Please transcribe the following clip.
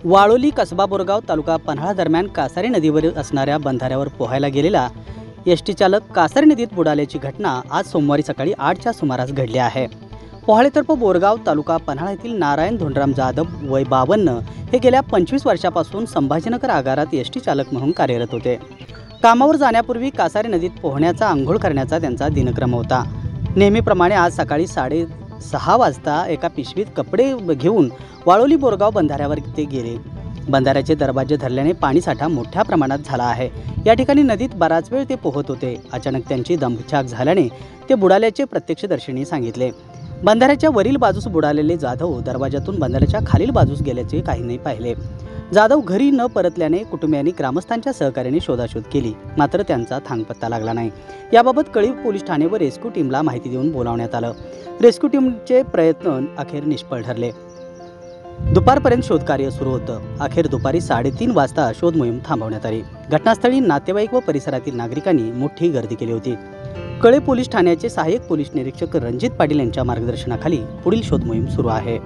वाळोली कसबा बोरगाव तालुका पन्हाळा दरम्यान कासारी नदीवर असणाऱ्या बंधाऱ्यावर पोहायला गेलेला एसटी चालक कासारी नदीत बुडाल्याची घटना आज सोमवारी सकाळी 8च्या सुमारास घडली आहे। पोहाळेतर्फ बोरगाव तालुका पन्हाळा येथील नारायण धोंडराम जाधव वय 52 हे गेल्या 25 वर्षापासून संभाजीनगर आगारात एसटी चालक म्हणून कार्यरत होते। कामावर जाण्यापूर्वी कासारी नदीत पोहण्याचा आंघोळ करण्याचा त्यांचा दिनक्रम होता। नेहमीप्रमाणे आज सकाळी 6:30 वाजता एका पिशवीत कपडे घेऊन वाळोली बोरगाव बंधाऱ्यावर ते गेले। बंधाऱ्याचे दरवाजे धरल्याने पाणीसाठा मोठ्या प्रमाणात झाला आहे। या ठिकाणी नदीत बराच वेळ ते पोहत होते। अचानक त्यांची दमछाक झाल्याने ते बुडाल्याचे प्रत्यक्षदर्शींनी सांगितले। बंधाऱ्याच्या वरील बाजूस बुडालेले जाधव दरवाजातून बंधाऱ्याच्या खालील बाजूस गेल्याचे काहींनी पाहिले। जाधव घरी न परतल्याने कुटुंबियांनी ग्रामस्थांच्या सहकार्याने शोधाशोध केली, मात्र त्यांचा थांगपत्ता लागला नाही। याबाबत कळीव पोलीस ठाणे व रेस्क्यू टीमला माहिती देऊन बोलावण्यात आलं। रेस्क्यू टीमचे प्रयत्न अखेर निष्फळ ठरले। दुपारपर्यंत शोधकार्य सुरू होतं। अखेर दुपारी 3:30 वाजता शोध मोहीम थांबवण्यात आली। घटनास्थळी नातेवाईक व परिसरातील नागरिकांनी मोठी गर्दी केली होती। कळे पोलीस ठाण्याचे सहाय्यक पोलीस निरीक्षक रणजित पाटील यांच्या मार्गदर्शनाखाली पुढील शोध मोहीम सुरू आहे।